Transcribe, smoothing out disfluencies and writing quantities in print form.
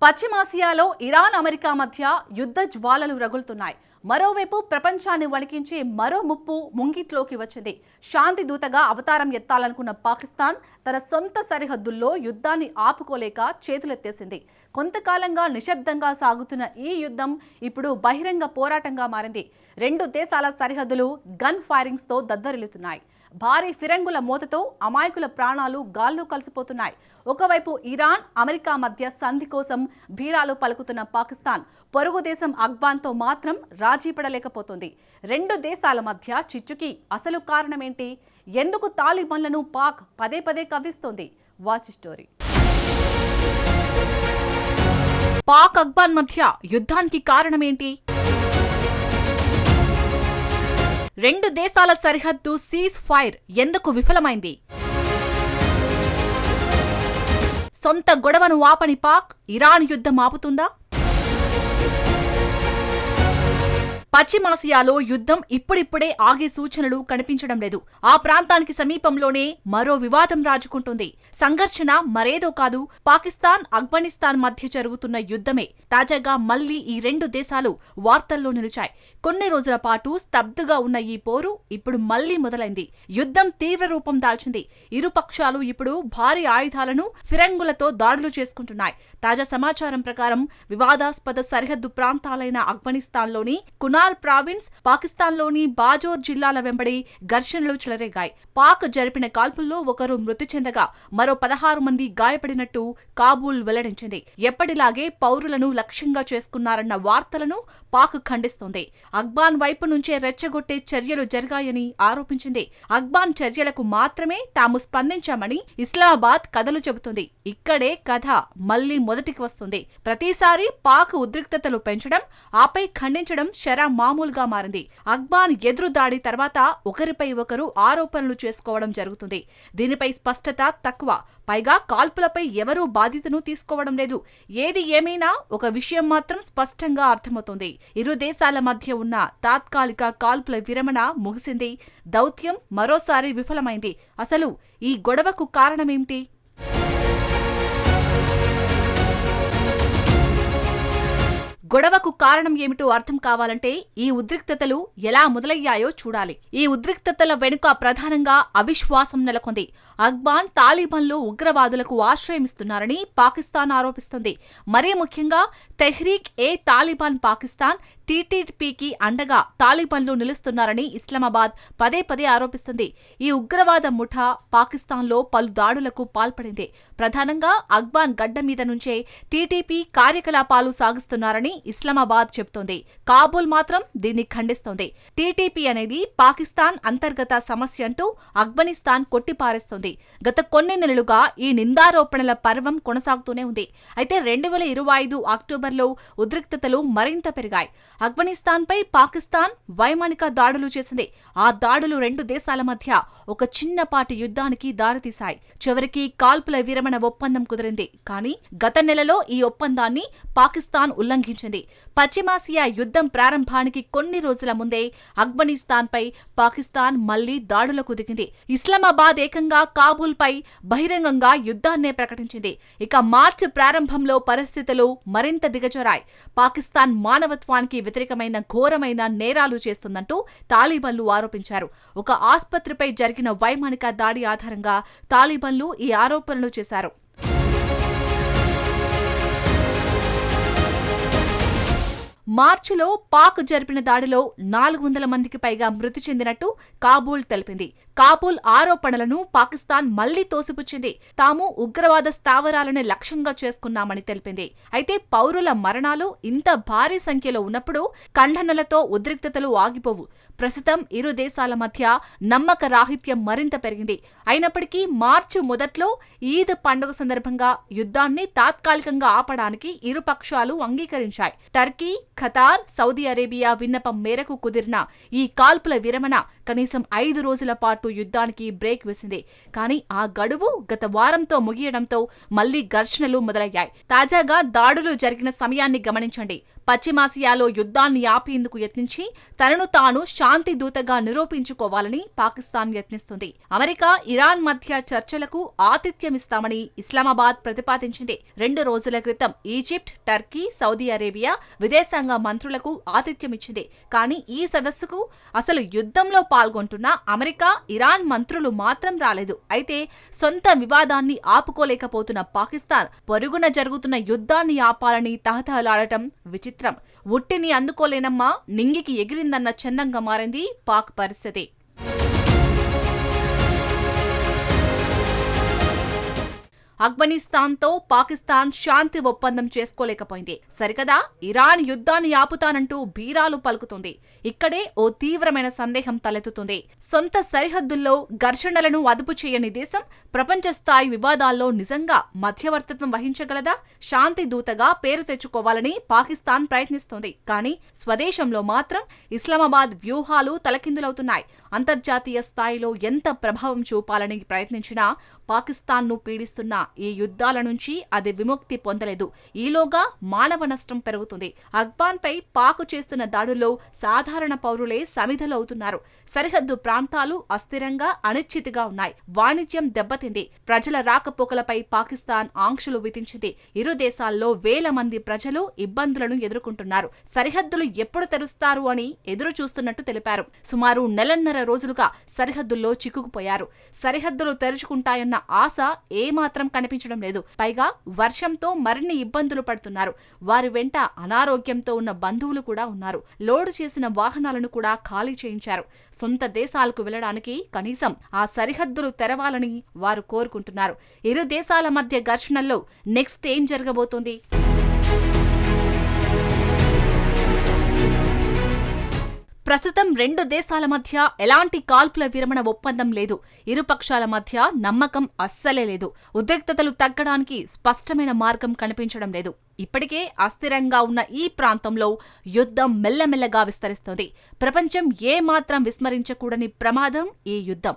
పశ్చిమాసియాలో Iran America మధ్య యుద్ధ జ్వాలలు రగులుతున్నాయి. మరోవైపు ప్రపంచాన్ని వణికించే మరో ముప్పు ముంగిట్లోకి వచ్చింది. శాంతి దూతగా అవతారం ఎత్తాలనుకున్న పాకిస్తాన్ తన సొంత సరిహద్దుల్లో యుద్ధాన్ని ఆపుకోలేక చేతులెత్తేసింది. కొంతకాలంగా నిశ్శబ్దంగా సాగుతున్న ఈ యుద్ధం ఇప్పుడు బహిరంగ పోరాటంగా మారింది. రెండు దేశాల సరిహద్దులు గన్ ఫైరింగ్స్తో దద్దరిల్లుతున్నాయి. భారీ ఫిరంగుల మోతతో అమాయకుల ప్రాణాలు గాల్లో కలిసిపోతున్నాయి. ఒకవైపు ఇరాన్ అమెరికా మధ్య సంధి కోసం బీరాలు పలుకుతున్న పాకిస్తాన్ పొరుగు దేశం అఫ్ఘాన్తో మాత్రం రాజీ పడలేకపోతుంది. రెండు దేశాల మధ్య చిచ్చుకి అసలు కారణమేంటి? ఎందుకు తాలిబాన్లను పాక్ పదే పదే కవ్విస్తోంది? Watch story. పాక్ అఫ్ఘాన్ మధ్య యుద్ధానికి కారణమేంటి? రెండు దేశాల సరిహద్దు సీజ్ ఫైర్ ఎందుకు విఫలమైంది? సొంత గొడవను ఆపని పాక్ ఇరాన్ యుద్ధం ఆపుతుందా? పశ్చిమాసియాలో యుద్ధం ఇప్పుడిప్పుడే ఆగే సూచనలు కనిపించడం లేదు. ఆ ప్రాంతానికి సమీపంలోనే మరో వివాదం రాజుకుంటుంది. సంఘర్షణ మరేదో కాదు, పాకిస్తాన్ ఆఫ్ఘనిస్తాన్ మధ్య జరుగుతున్న యుద్ధమే. తాజాగా మళ్లీ ఈ రెండు దేశాలు వార్తల్లో నిలిచాయి. కొన్ని రోజుల పాటు స్తబ్దుగా ఉన్న ఈ పోరు ఇప్పుడు మళ్లీ మొదలైంది. యుద్ధం తీవ్ర రూపం దాల్చింది. ఇరు పక్షాలు ఇప్పుడు భారీ ఆయుధాలను ఫిరంగులతో దాడులు చేసుకుంటున్నాయి. తాజా సమాచారం ప్రకారం వివాదాస్పద సరిహద్దు ప్రాంతాలైన ఆఫ్ఘనిస్తాన్లోని కునార్ ప్రావిన్స్, పాకిస్తాన్లోని బాజోర్ జిల్లాల వెంబడి ఘర్షణలు చెలరేగాయి. పాక్ జరిపిన కాల్పుల్లో ఒకరు మృతి చెందగా మరో 16 మంది గాయపడినట్టు కాబూల్ వెల్లడించింది. ఎప్పటిలాగే పౌరులను లక్ష్యంగా చేసుకున్నారన్న వార్తలను పాక్ ఖండిస్తోంది. అఫ్ఘాన్ వైపు నుంచే రెచ్చగొట్టే చర్యలు జరిగాయని ఆరోపించింది. అఫ్ఘాన్ చర్యలకు మాత్రమే తాము స్పందించామని ఇస్లామాబాద్ కథలు చెబుతుంది. ఇక్కడే కథ మళ్లీ మొదటికి వస్తుంది. ప్రతిసారి పాక్ ఉద్రిక్తతలు పెంచడం, ఆపై ఖండించడం శరా మామూలుగా మారింది. అఫ్ఘాన్ ఎదురు దాడి తర్వాత ఒకరిపై ఒకరు ఆరోపణలు చేసుకోవడం జరుగుతుంది. దీనిపై స్పష్టత తక్కువ. పైగా కాల్పులపై ఎవరూ బాధ్యతను తీసుకోవడం లేదు. ఏది ఏమైనా ఒక విషయం మాత్రం స్పష్టంగా అర్థమవుతోంది. ఇరు దేశాల మధ్య ఉన్న తాత్కాలిక కాల్పుల విరమణ ముగిసింది. దౌత్యం మరోసారి విఫలమైంది. అసలు ఈ గొడవకు కారణమేమిటి? గొడవకు కారణం ఏమిటో అర్థం కావాలంటే ఈ ఉద్రిక్తతలు ఎలా మొదలయ్యాయో చూడాలి. ఈ ఉద్రిక్తతల వెనుక ప్రధానంగా అవిశ్వాసం నెలకొంది. అఫ్ఘాన్ తాలిబాన్లు ఉగ్రవాదులకు ఆశ్రయమిస్తున్నారని పాకిస్తాన్ ఆరోపిస్తుంది. మరీ ముఖ్యంగా తెహ్రీక్ ఏ తాలిబాన్ పాకిస్తాన్, టీటీపీకి అండగా తాలిబాన్లు నిలుస్తున్నారని ఇస్లామాబాద్ పదే పదే ఆరోపిస్తుంది. ఈ ఉగ్రవాద ముఠా పాకిస్తాన్లో పలు దాడులకు పాల్పడింది. ప్రధానంగా అఫ్ఘాన్ గడ్డ మీద నుంచే టీటీపీ కార్యకలాపాలు సాగిస్తున్నారని ఇస్లామాబాద్ చెబుతోంది. కాబూల్ మాత్రం దీన్ని ఖండిస్తోంది. టీటీపీ అనేది పాకిస్తాన్ అంతర్గత సమస్య అంటూ ఆఫ్ఘనిస్తాన్ కొట్టిపారేస్తోంది. గత కొన్ని నెలలుగా ఈ నిందారోపణల పర్వం కొనసాగుతూనే ఉంది. అయితే 2025 అక్టోబర్లో ఉద్రిక్తతలు మరింత పెరిగాయి. ఆఫ్ఘనిస్తాన్పై పాకిస్తాన్ వైమానిక దాడులు చేసింది. ఆ దాడులు రెండు దేశాల మధ్య ఒక చిన్నపాటి యుద్ధానికి దారితీశాయి. చివరికి కాల్పుల విరమణ ఒప్పందం కుదిరింది. కానీ గత నెలలో ఈ ఒప్పందాన్ని పాకిస్తాన్ ఉల్లంఘించింది. పశ్చిమాసియా యుద్ధం ప్రారంభానికి కొన్ని రోజుల ముందే ఆఫ్ఘనిస్తాన్పై పాకిస్తాన్ మళ్లీ దాడులకు దిగింది. ఇస్లామాబాద్ ఏకంగా కాబూల్పై బహిరంగంగా యుద్ధాన్నే ప్రకటించింది. ఇక మార్చి ప్రారంభంలో పరిస్థితులు మరింత దిగజారాయి. పాకిస్తాన్ మానవత్వానికి వ్యతిరేకమైన ఘోరమైన నేరాలు చేస్తుందంటూ తాలిబాన్లు ఆరోపించారు. ఒక ఆస్పత్రిపై జరిగిన వైమానిక దాడి ఆధారంగా తాలిబాన్లు ఈ ఆరోపణలు చేశారు. మార్చిలో పాక్ జరిపిన దాడిలో 400 మందికి పైగా మృతి చెందినట్టు కాబూల్ తెలిపింది. కాబూల్ ఆరోపణలను పాకిస్తాన్ మళ్లీ తోసిపుచ్చింది. తాము ఉగ్రవాద స్థావరాలను లక్ష్యంగా చేసుకున్నామని తెలిపింది. అయితే పౌరుల మరణాలు ఇంత భారీ సంఖ్యలో ఉన్నప్పుడు ఖండనలతో ఉద్రిక్తతలు ఆగిపోవు. ప్రస్తుతం ఇరు దేశాల మధ్య నమ్మక రాహిత్యం మరింత పెరిగింది. అయినప్పటికీ మార్చి మొదట్లో ఈద్ పండుగ సందర్భంగా యుద్ధాన్ని తాత్కాలికంగా ఆపడానికి ఇరు పక్షాలు అంగీకరించాయి. టర్కీ, ఖతార్, సౌదీ అరేబియా విన్నపం మేరకు కుదిరిన ఈ కాల్పుల విరమణ కనీసం 5 రోజుల పాటు యుద్ధానికి బ్రేక్ వేసింది. కానీ ఆ గడువు గత వారంతో ముగియడంతో మళ్లీ ఘర్షణలు మొదలయ్యాయి. తాజాగా దాడులు జరిగిన సమయాన్ని గమనించండి. పశ్చిమాసియాలో యుద్ధాన్ని ఆపేందుకు యత్నించి తనను తాను శాంతి దూతగా నిరూపించుకోవాలని పాకిస్తాన్ యత్నిస్తుంది. అమెరికా, ఇరాన్ మధ్య చర్చలకు ఆతిథ్యమిస్తామని ఇస్లామాబాద్ ప్రతిపాదించింది. 2 రోజుల క్రితం ఈజిప్ట్, టర్కీ, సౌదీ అరేబియా విదేశాంగ మంత్రులకు ఆతిథ్యమిచ్చింది. కానీ ఈ సదస్సుకు అసలు యుద్ధంలో పాల్గొంటున్న అమెరికా, ఇరాన్ మంత్రులు మాత్రం రాలేదు. అయితే సొంత వివాదాన్ని ఆపుకోలేకపోతున్న పాకిస్తాన్ పొరుగున జరుగుతున్న యుద్ధాన్ని ఆపాలని తహతహలాడటం విచిత్రం. ఉట్టిని అందుకోలేనమ్మా, నింగికి ఎగిరిందన్న చందంగా మారింది పాక్ పరిస్థితి. ఆఫ్ఘనిస్తాన్తో పాకిస్తాన్ శాంతి ఒప్పందం చేసుకోలేకపోయింది. సరికదా ఇరాన్ యుద్ధాన్ని ఆపుతానంటూ బీరాలు పలుకుతుంది. ఇక్కడే ఓ తీవ్రమైన సందేహం తలెత్తుతుంది. సొంత సరిహద్దుల్లో ఘర్షణలను అదుపు చేయని దేశం ప్రపంచ స్థాయి వివాదాల్లో నిజంగా మధ్యవర్తిత్వం వహించగలదా? శాంతి దూతగా పేరు తెచ్చుకోవాలని పాకిస్తాన్ ప్రయత్నిస్తోంది. కానీ స్వదేశంలో మాత్రం ఇస్లామాబాద్ వ్యూహాలు తలకిందులవుతున్నాయి. అంతర్జాతీయ స్థాయిలో ఎంత ప్రభావం చూపాలని ప్రయత్నించినా పాకిస్తాన్ను పీడిస్తున్న ఈ యుద్ధాల నుంచి అది విముక్తి పొందలేదు. ఈలోగా మానవ నష్టం పెరుగుతుంది. అఫ్ఘాన్పై పాక్ చేస్తున్న దాడుల్లో సాధారణ పౌరులే సమిధలవుతున్నారు. సరిహద్దు ప్రాంతాలు అస్థిరంగా, అనిశ్చితిగా ఉన్నాయి. వాణిజ్యం దెబ్బతింది. ప్రజల రాకపోకలపై పాకిస్తాన్ ఆంక్షలు విధించింది. ఇరు దేశాల్లో వేల మంది ప్రజలు ఇబ్బందులను ఎదుర్కొంటున్నారు. సరిహద్దులు ఎప్పుడు తెరుస్తారు అని ఎదురు చూస్తున్నట్టు తెలిపారు. సుమారు నెలన్నర రోజులుగా సరిహద్దుల్లో చిక్కుకుపోయారు. సరిహద్దులు తెరుచుకుంటాయన్న ఆశ ఏమాత్రం కనిపించడం లేదు. పైగా వర్షంతో మరిన్ని ఇబ్బందులు పడుతున్నారు. వారి వెంట అనారోగ్యంతో ఉన్న బంధువులు కూడా ఉన్నారు. లోడు చేసిన వాహనాలను కూడా ఖాళీ చేయించారు. సొంత దేశాలకు వెళ్లడానికి కనీసం ఆ సరిహద్దులు తెరవాలని వారు కోరుకుంటున్నారు. ఇరు దేశాల మధ్య ఘర్షణల్లో నెక్స్ట్ ఏం జరగబోతోంది? ప్రస్తుతం 2 దేశాల మధ్య ఎలాంటి కాల్పుల విరమణ ఒప్పందం లేదు. ఇరుపక్షాల మధ్య నమ్మకం అస్సలే లేదు. ఉద్రిక్తతలు తగ్గడానికి స్పష్టమైన మార్గం కనిపించడం లేదు. ఇప్పటికే అస్థిరంగా ఉన్న ఈ ప్రాంతంలో యుద్ధం మెల్లమెల్లగా విస్తరిస్తోంది. ప్రపంచం ఏమాత్రం విస్మరించకూడని ప్రమాదం ఈ యుద్ధం.